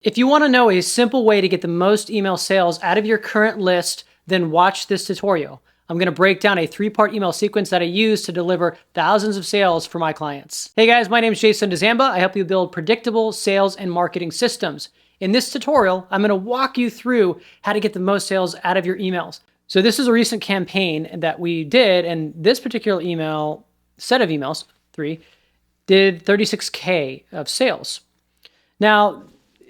If you want to know a simple way to get the most email sales out of your current list, then watch this tutorial. I'm going to break down a 3-part email sequence that I use to deliver thousands of sales for my clients. Hey guys, my name is Jason DeZamba. I help you build predictable sales and marketing systems. In this tutorial, I'm going to walk you through how to get the most sales out of your emails. So this is a recent campaign that we did, and this particular set of emails, 3, did 36K of sales. Now,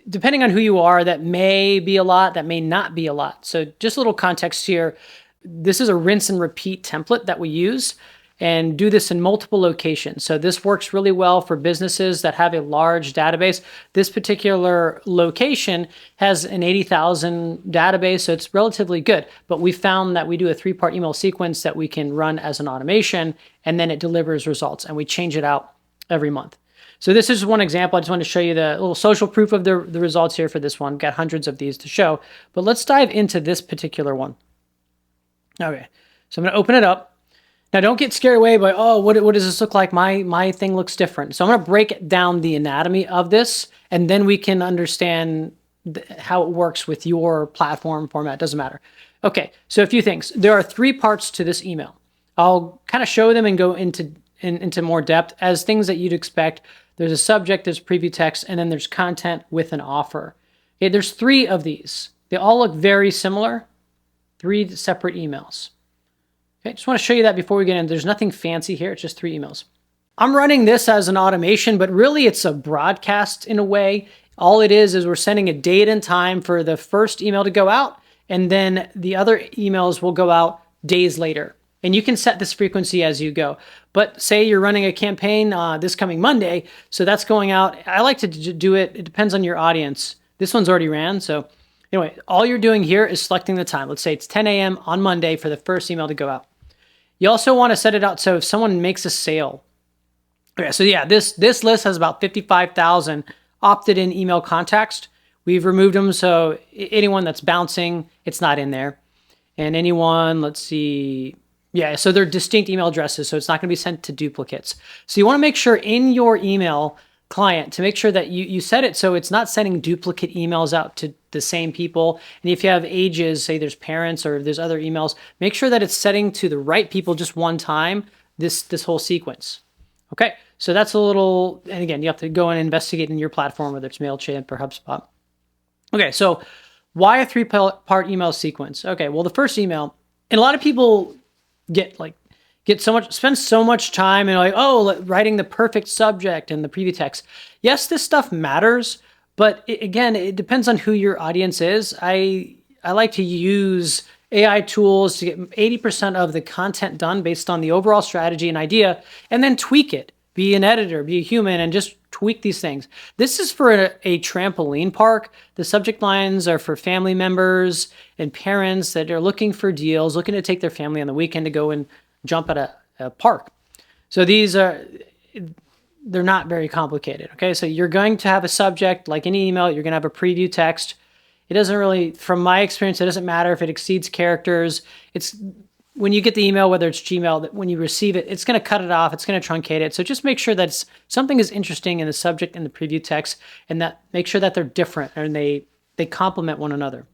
depending on who you are, that may be a lot, that may not be a lot. So just a little context here. This is a rinse and repeat template that we use and do this in multiple locations. So this works really well for businesses that have a large database. This particular location has an 80,000 database, so it's relatively good. But we found that we do a 3-part email sequence that we can run as an automation, and then it delivers results, and we change it out every month. So this is one example. I just want to show you the little social proof of the results here for this one. Got hundreds of these to show, but let's dive into this particular one. Okay, so I'm going to open it up. Now don't get scared away by, oh, what does this look like? My thing looks different. So I'm going to break down the anatomy of this, and then we can understand how it works with your platform format. Doesn't matter. Okay, so a few things. There are 3 parts to this email. I'll kind of show them and go into more depth as things that you'd expect. There's a subject, there's preview text, and then there's content with an offer. Okay, there's 3 of these. They all look very similar. 3 separate emails. Okay, just want to show you that before we get in. There's nothing fancy here. It's just 3 emails. I'm running this as an automation, but really it's a broadcast in a way. All it is we're sending a date and time for the first email to go out, and then the other emails will go out days later. And you can set this frequency as you go. But say you're running a campaign this coming Monday, so that's going out. I like to do it. It depends on your audience. This one's already ran. So anyway, all you're doing here is selecting the time. Let's say it's 10 a.m. on Monday for the first email to go out. You also want to set it out so if someone makes a sale. Okay, so yeah, this list has about 55,000 opted in email contacts. We've removed them, so anyone that's bouncing, it's not in there. And anyone, let's see, yeah, so they're distinct email addresses, so it's not going to be sent to duplicates. So you want to make sure in your email client to make sure that you set it so it's not sending duplicate emails out to the same people. And if you have ages, say there's parents or there's other emails, make sure that it's setting to the right people just one time, this whole sequence. Okay, so that's a little, and again, you have to go and investigate in your platform, whether it's MailChimp or HubSpot. Okay, so why a 3-part email sequence? Okay, well, the first email, and a lot of people spend so much time and writing the perfect subject and the preview text. Yes, this stuff matters, but again, it depends on who your audience is. I like to use AI tools to get 80% of the content done based on the overall strategy and idea, and then tweak it. Be an editor, be a human, and just tweak these things. This is for a trampoline park. The subject lines are for family members and parents that are looking for deals, looking to take their family on the weekend to go and jump at a park. So they're not very complicated. Okay, so you're going to have a subject like any email. You're going to have a preview text. It doesn't really, from my experience, it doesn't matter if it exceeds characters. It's when you get the email, whether it's Gmail, that when you receive it, it's going to cut it off. It's going to truncate it. So just make sure that something is interesting in the subject and the preview text, and that make sure that they're different and they complement one another.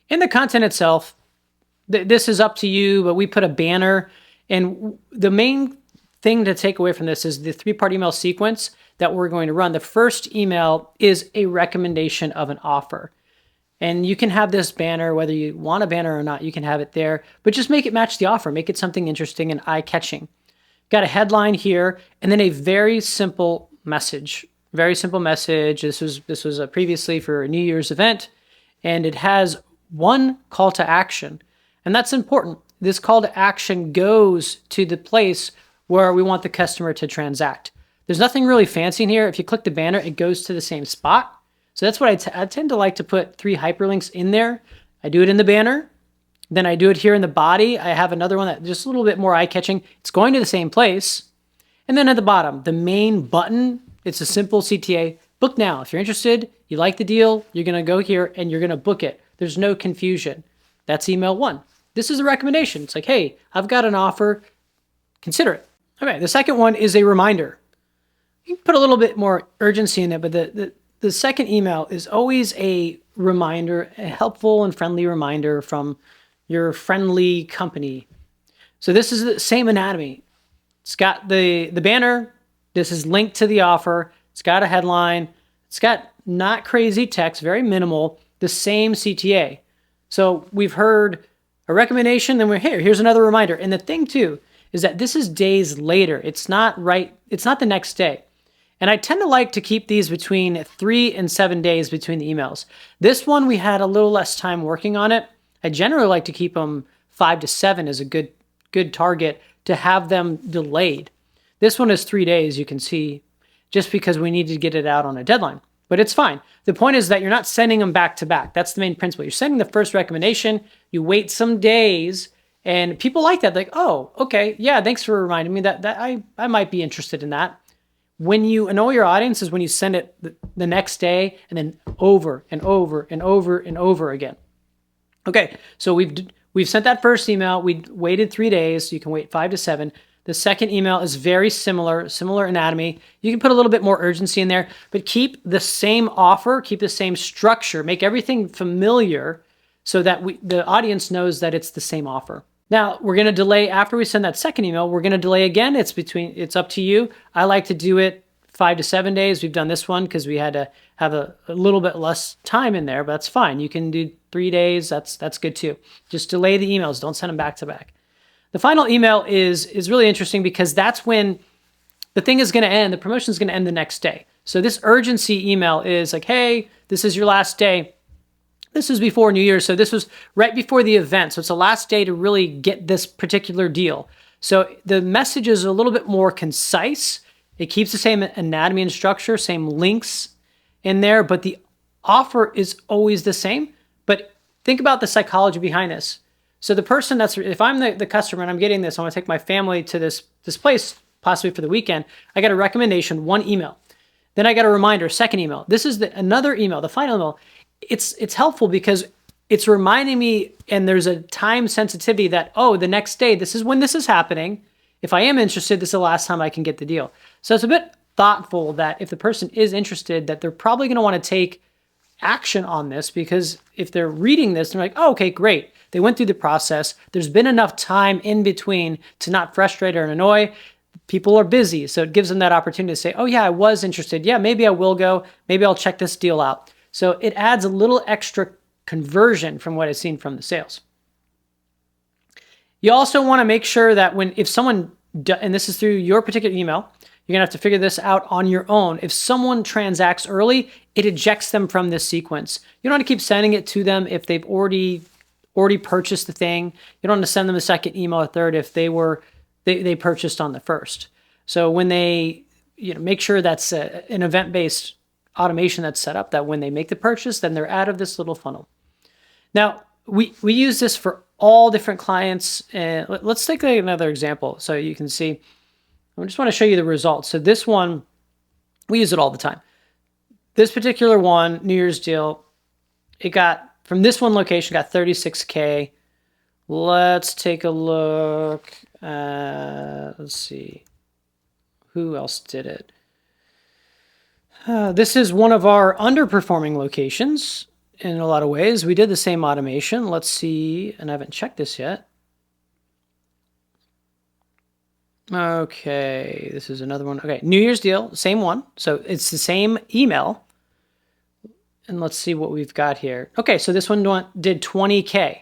In the content itself, this is up to you, but we put a banner. And the main thing to take away from this is the 3-part email sequence that we're going to run. The first email is a recommendation of an offer. And you can have this banner, whether you want a banner or not, you can have it there, but just make it match the offer. Make it something interesting and eye-catching. Got a headline here, and then a very simple message. Very simple message. This was previously for a New Year's event, and it has one call to action. And that's important. This call to action goes to the place where we want the customer to transact. There's nothing really fancy in here. If you click the banner, it goes to the same spot. So that's what I tend to like to put 3 hyperlinks in there. I do it in the banner. Then I do it here in the body. I have another one that's just a little bit more eye-catching. It's going to the same place. And then at the bottom, the main button, it's a simple CTA. Book now. If you're interested, you like the deal, you're going to go here and you're going to book it. There's no confusion. That's email 1. This is a recommendation. It's like, hey, I've got an offer. Consider it. Okay, the second one is a reminder. You can put a little bit more urgency in it, but the second email is always a reminder, a helpful and friendly reminder from your friendly company. So this is the same anatomy. It's got the banner. This is linked to the offer. It's got a headline. It's got not crazy text, very minimal, the same CTA. So we've heard a recommendation, then here's another reminder. And the thing too is that this is days later. It's not the next day. And I tend to like to keep these between 3 and 7 days between the emails. This one, we had a little less time working on it. I generally like to keep them 5 to 7 as a good target to have them delayed. This one is 3 days, you can see, just because we need to get it out on a deadline. But it's fine. The point is that you're not sending them back to back. That's the main principle. You're sending the first recommendation, you wait some days, and people like that. Like, oh, okay, yeah, thanks for reminding me that I might be interested in that. When you annoy your audience is when you send it the next day and then over and over and over and over again. Okay, so we've sent that first email. We waited 3 days, so you can wait 5 to 7. The second email is very similar anatomy. You can put a little bit more urgency in there, but keep the same offer, keep the same structure, make everything familiar so that the audience knows that it's the same offer. Now, we're going to delay after we send that second email. We're going to delay again. It's up to you. I like to do it 5 to 7 days. We've done this one because we had to have a little bit less time in there, but that's fine. You can do 3 days. That's good too. Just delay the emails. Don't send them back to back. The final email is really interesting because that's when the thing is going to end. The promotion is going to end the next day. So this urgency email is like, hey, this is your last day. This is before New Year's. So this was right before the event. So it's the last day to really get this particular deal. So the message is a little bit more concise. It keeps the same anatomy and structure, same links in there, but the offer is always the same. But think about the psychology behind this. So the person if I'm the customer and I'm getting this, I want to take my family to this place, possibly for the weekend, I got a recommendation, 1 email. Then I got a reminder, 2nd email. This is another email, the final email. It's helpful because it's reminding me, and there's a time sensitivity that, oh, the next day, this is when this is happening. If I am interested, this is the last time I can get the deal. So it's a bit thoughtful that if the person is interested, that they're probably going to want to take action on this, because if they're reading this, they're like, oh, okay, great. They went through the process. There's been enough time in between to not frustrate or annoy. People are busy. So it gives them that opportunity to say, oh yeah, I was interested. Yeah, maybe I will go. Maybe I'll check this deal out. So it adds a little extra conversion from what I've seen from the sales. You also want to make sure that if someone, and this is through your particular email, you're going to have to figure this out on your own. If someone transacts early, it ejects them from this sequence. You don't want to keep sending it to them if they've already purchased the thing. You don't want to send them a second email or third if they purchased on the first. So when they, make sure that's an event-based automation that's set up, that when they make the purchase, then they're out of this little funnel. Now, we use this for all different clients. Let's take another example so you can see. I just want to show you the results. So this one, we use it all the time. This particular one, New Year's deal, it got, from this one location, got 36K. Let's take a look. Let's see. Who else did it? This is one of our underperforming locations in a lot of ways. We did the same automation. Let's see, and I haven't checked this yet. Okay, this is another one. Okay, New Year's deal, same one. So it's the same email. And let's see what we've got here. Okay, so this one did 20K.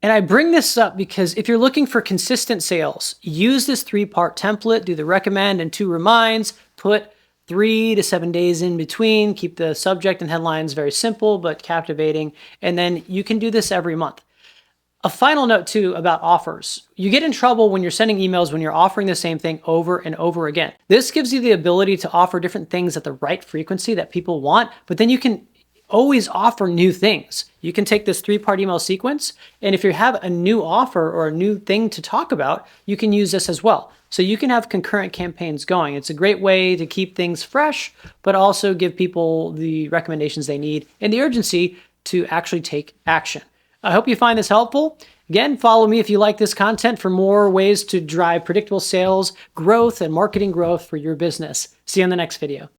And I bring this up because if you're looking for consistent sales, use this 3-part template, do the recommend and 2 reminds, put 3 to 7 days in between, keep the subject and headlines very simple but captivating, and then you can do this every month. A final note too about offers. You get in trouble when you're sending emails when you're offering the same thing over and over again. This gives you the ability to offer different things at the right frequency that people want, but then you can always offer new things. You can take this 3-part email sequence, and if you have a new offer or a new thing to talk about, you can use this as well. So you can have concurrent campaigns going. It's a great way to keep things fresh, but also give people the recommendations they need and the urgency to actually take action. I hope you find this helpful. Again, follow me if you like this content for more ways to drive predictable sales growth and marketing growth for your business. See you in the next video.